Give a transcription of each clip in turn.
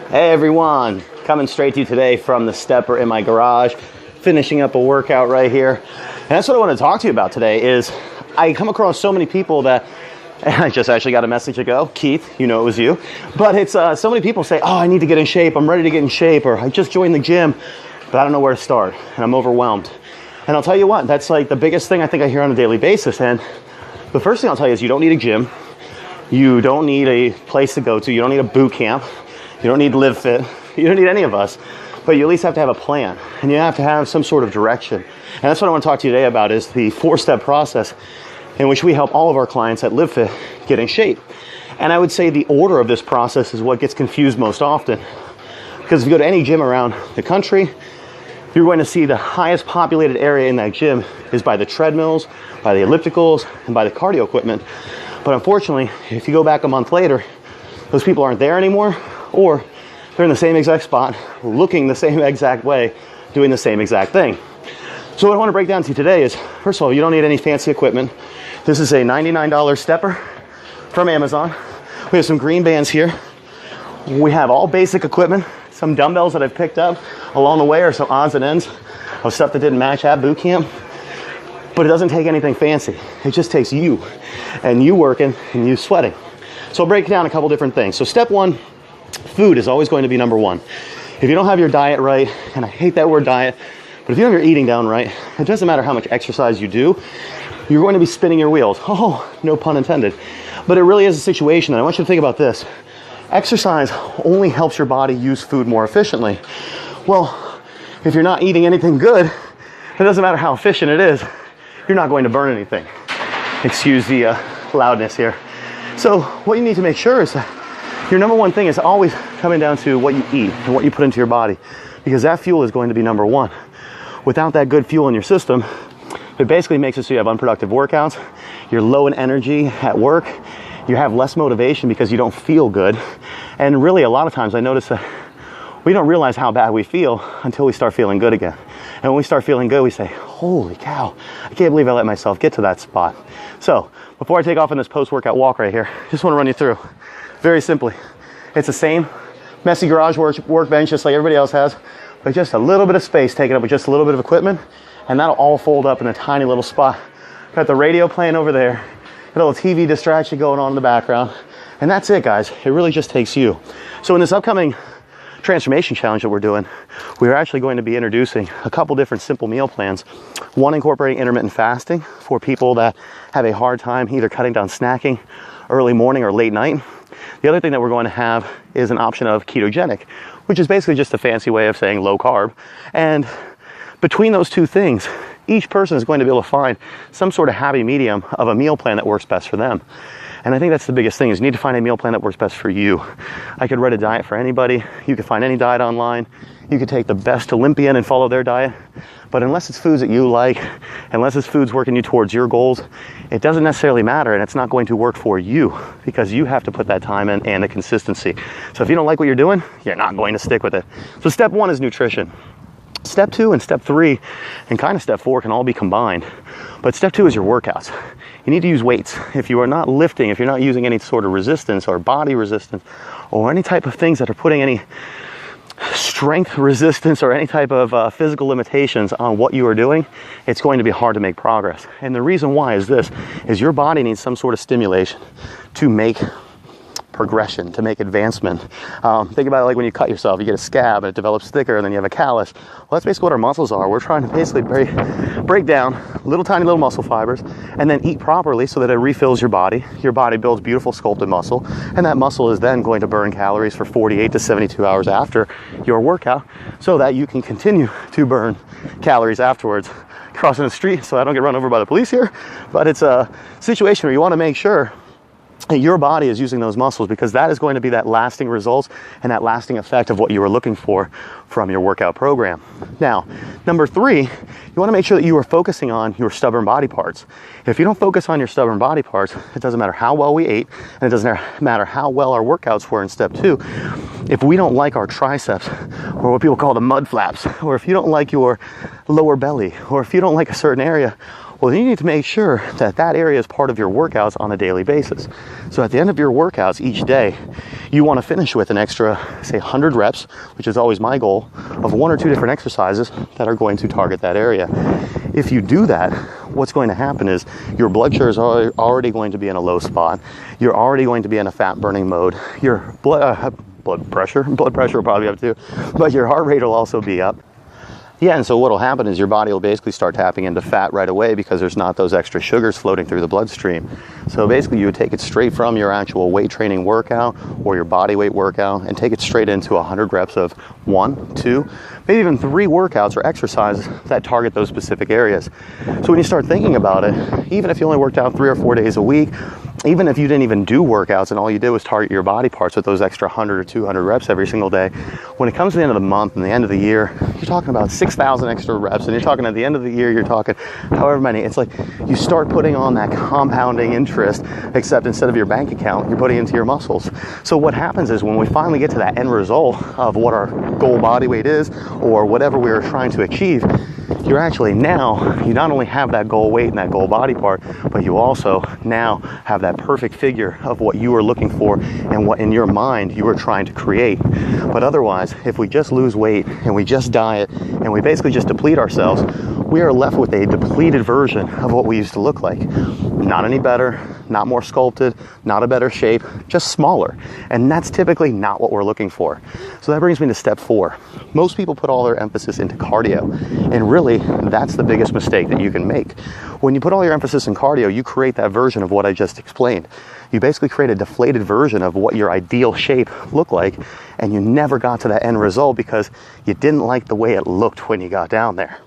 Hey everyone, coming straight to you today from the stepper in my garage, finishing up a workout right here. And that's what I want to talk to you about today is I come across so many people that, and I just actually got a message ago, Keith, you know it was you, but it's so many people say, oh, I need to get in shape, I'm ready to get in shape, or I just joined the gym, but I don't know where to start, and I'm overwhelmed. And I'll tell you what, that's like the biggest thing I think I hear on a daily basis. And the first thing I'll tell you is you don't need a gym, you don't need a place to go to, you don't need a boot camp, you don't need Live Fit, you don't need any of us, but you at least have to have a plan and you have to have some sort of direction. And that's what I want to talk to you today about is the 4-step process in which we help all of our clients at Live Fit get in shape. And I would say the order of this process is what gets confused most often. Because if you go to any gym around the country, you're going to see the highest populated area in that gym is by the treadmills, by the ellipticals, and by the cardio equipment. But unfortunately, if you go back a month later, those people aren't there anymore, or they're in the same exact spot, looking the same exact way, doing the same exact thing. So what I want to break down to you today is, first of all, you don't need any fancy equipment. This is a $99 stepper from Amazon. We have some green bands here. We have all basic equipment. Some dumbbells that I've picked up along the way are some odds and ends of stuff that didn't match at boot camp. But it doesn't take anything fancy. It just takes you and you working and you sweating. So I'll break down a couple different things. So step one, food is always going to be number one. If you don't have your diet right, and I hate that word diet, but if you have your eating down right, it doesn't matter how much exercise you do, you're going to be spinning your wheels. Oh, no pun intended. But it really is a situation, and I want you to think about this. Exercise only helps your body use food more efficiently. Well, if you're not eating anything good, it doesn't matter how efficient it is, you're not going to burn anything. Excuse the loudness here. So what you need to make sure is that your number one thing is always coming down to what you eat and what you put into your body, because that fuel is going to be number one. Without that good fuel in your system, it basically makes it so you have unproductive workouts, you're low in energy at work, you have less motivation because you don't feel good. And really a lot of times I notice that we don't realize how bad we feel until we start feeling good again. And when we start feeling good, we say, holy cow, I can't believe I let myself get to that spot. So before I take off on this post-workout walk right here, just want to run you through very simply. It's the same messy garage workbench just like everybody else has, but just a little bit of space taken up with just a little bit of equipment, and that'll all fold up in a tiny little spot. Got the radio playing over there, got a little TV distraction going on in the background, and that's it, guys. It really just takes you. So in this upcoming transformation challenge that we're doing, we're actually going to be introducing a couple different simple meal plans. One incorporating intermittent fasting for people that have a hard time either cutting down snacking early morning or late night. The other thing that we're going to have is an option of ketogenic, which is basically just a fancy way of saying low carb. And between those two things, each person is going to be able to find some sort of happy medium of a meal plan that works best for them. And I think that's the biggest thing is you need to find a meal plan that works best for you. I could write a diet for anybody. You could find any diet online. You could take the best Olympian and follow their diet. But unless it's foods that you like, unless it's foods working you towards your goals, it doesn't necessarily matter, and it's not going to work for you because you have to put that time in and the consistency. So if you don't like what you're doing, you're not going to stick with it. So step one is nutrition. Step two and step three and kind of step four can all be combined. But step two is your workouts. You need to use weights. If you are not lifting, if you're not using any sort of resistance or body resistance or any type of things that are putting any strength resistance or any type of physical limitations on what you are doing, it's going to be hard to make progress. And the reason why is this, is your body needs some sort of stimulation to make progression, to make advancement. Think about it like when you cut yourself, you get a scab and it develops thicker and then you have a callus. Well, that's basically what our muscles are. We're trying to basically break down tiny little muscle fibers and then eat properly so that it refills your body. Your body builds beautiful sculpted muscle, and that muscle is then going to burn calories for 48 to 72 hours after your workout so that you can continue to burn calories afterwards. Crossing the street so I don't get run over by the police here, but it's a situation where you want to make sure your body is using those muscles because that is going to be that lasting results and that lasting effect of what you were looking for from your workout program. Now, number three, you want to make sure that you are focusing on your stubborn body parts. If you don't focus on your stubborn body parts, it doesn't matter how well we ate, and it doesn't matter how well our workouts were in step two. If we don't like our triceps, or what people call the mud flaps, or if you don't like your lower belly, or if you don't like a certain area, Well, then you need to make sure that that area is part of your workouts on a daily basis. So at the end of your workouts each day, you want to finish with an extra, say 100 reps, which is always my goal, of 1 or 2 different exercises that are going to target that area. If you do that, what's going to happen is your blood sugar is already going to be in a low spot. You're already going to be in a fat burning mode. Your blood pressure will probably be up too, but your heart rate will also be up. Yeah, and so what will happen is your body will basically start tapping into fat right away because there's not those extra sugars floating through the bloodstream. So basically you would take it straight from your actual weight training workout or your body weight workout and take it straight into 100 reps of 1, 2, maybe even 3 workouts or exercises that target those specific areas. So when you start thinking about it, even if you only worked out 3 or 4 days a week, even if you didn't even do workouts and all you did was target your body parts with those extra 100 or 200 reps every single day, when it comes to the end of the month and the end of the year, you're talking about 6,000 extra reps, and you're talking at the end of the year, you're talking however many. It's like you start putting on that compounding interest, except instead of your bank account, you're putting into your muscles. So what happens is when we finally get to that end result of what our goal body weight is or whatever we are trying to achieve, you're actually now, you not only have that goal weight and that goal body part, but you also now have that perfect figure of what you are looking for and what in your mind you are trying to create. But otherwise, if we just lose weight and we just diet and we basically just deplete ourselves, we are left with a depleted version of what we used to look like. Not any better, not more sculpted, not a better shape, just smaller. And that's typically not what we're looking for. So that brings me to step 4. Most people put all their emphasis into cardio, and really that's the biggest mistake that you can make. When you put all your emphasis in cardio, you create that version of what I just explained. You basically create a deflated version of what your ideal shape looked like, and you never got to that end result because you didn't like the way it looked when you got down there.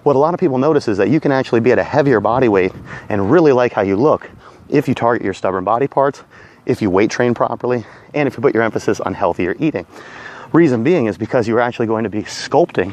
What a lot of people notice is that you can actually be at a heavier body weight and really like how you look if you target your stubborn body parts, if you weight train properly, and if you put your emphasis on healthier eating. Reason being is because you're actually going to be sculpting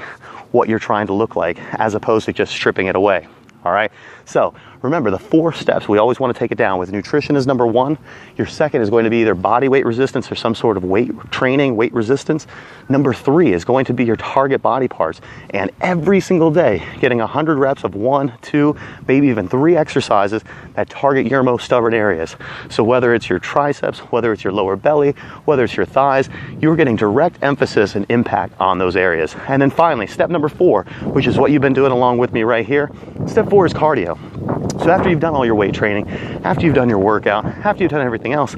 what you're trying to look like as opposed to just stripping it away. All right, so remember the 4 steps, we always want to take it down with. Nutrition is number 1. Your second is going to be either body weight resistance or some sort of weight training, weight resistance. Number 3 is going to be your target body parts. And every single day, getting 100 reps of 1, 2, maybe even 3 exercises that target your most stubborn areas. So whether it's your triceps, whether it's your lower belly, whether it's your thighs, you're getting direct emphasis and impact on those areas. And then finally, step number 4, which is what you've been doing along with me right here. Step 4 is cardio. So after you've done all your weight training, after you've done your workout, after you've done everything else,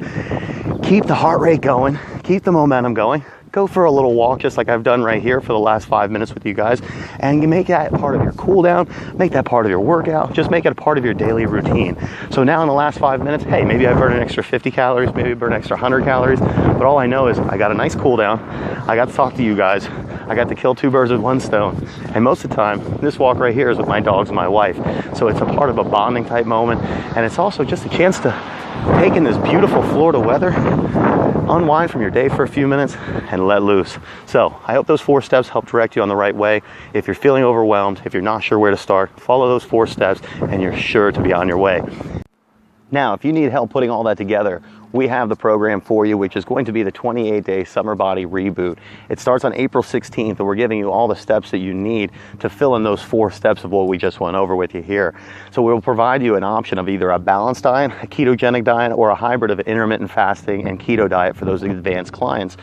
keep the heart rate going, keep the momentum going, go for a little walk just like I've done right here for the last 5 minutes with you guys, and you make that part of your cool down, make that part of your workout, just make it a part of your daily routine. So now in the last 5 minutes, hey, maybe I burned an extra 50 calories, maybe I burned an extra 100 calories, but all I know is I got a nice cool down, I got to talk to you guys, I got to kill 2 birds with 1 stone, and most of the time, this walk right here is with my dogs and my wife, so it's a part of a bonding type moment, and it's also just a chance to take in this beautiful Florida weather, unwind from your day for a few minutes, and let loose. So I hope those 4 steps help direct you on the right way. If you're feeling overwhelmed, if you're not sure where to start, follow those 4 steps, and you're sure to be on your way. Now, if you need help putting all that together, we have the program for you, which is going to be the 28-day Summer Body Reboot. It starts on April 16th, and we're giving you all the steps that you need to fill in those 4 steps of what we just went over with you here. So we'll provide you an option of either a balanced diet, a ketogenic diet, or a hybrid of an intermittent fasting and keto diet for those advanced clients.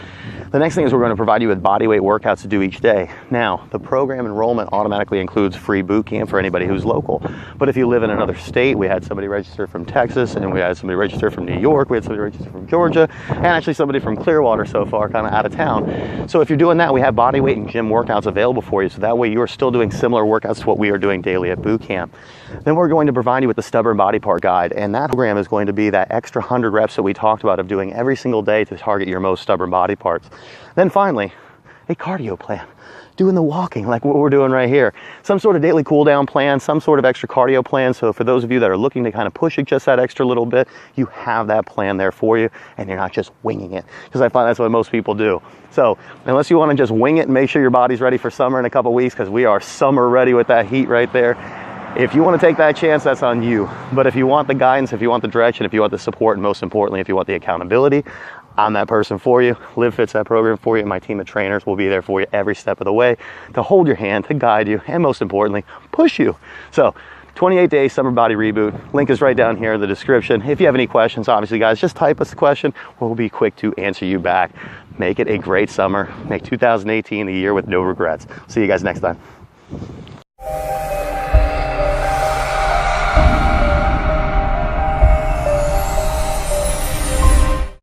The next thing is we're going to provide you with body weight workouts to do each day. Now, the program enrollment automatically includes free boot camp for anybody who's local. But if you live in another state, we had somebody register from Texas, and we had somebody register from New York, we had somebody register from Georgia, and actually somebody from Clearwater so far, kind of out of town. So if you're doing that, we have body weight and gym workouts available for you, so that way you are still doing similar workouts to what we are doing daily at boot camp. Then we're going to provide you with the stubborn body part guide, and that program is going to be that extra 100 reps that we talked about of doing every single day to target your most stubborn body parts. Then finally, a cardio plan. Doing the walking like what we're doing right here. Some sort of daily cool down plan, some sort of extra cardio plan. So for those of you that are looking to kind of push it just that extra little bit, you have that plan there for you, and you're not just winging it. Because I find that's what most people do. So unless you want to just wing it and make sure your body's ready for summer in a couple weeks, because we are summer ready with that heat right there. If you want to take that chance, that's on you. But if you want the guidance, if you want the direction, if you want the support, and most importantly, if you want the accountability, I'm that person for you. LiveFit's that program for you, and my team of trainers will be there for you every step of the way to hold your hand, to guide you, and most importantly, push you. So 28-day summer body reboot. Link is right down here in the description. If you have any questions, obviously guys, just type us the question. We'll be quick to answer you back. Make it a great summer. Make 2018 a year with no regrets. See you guys next time.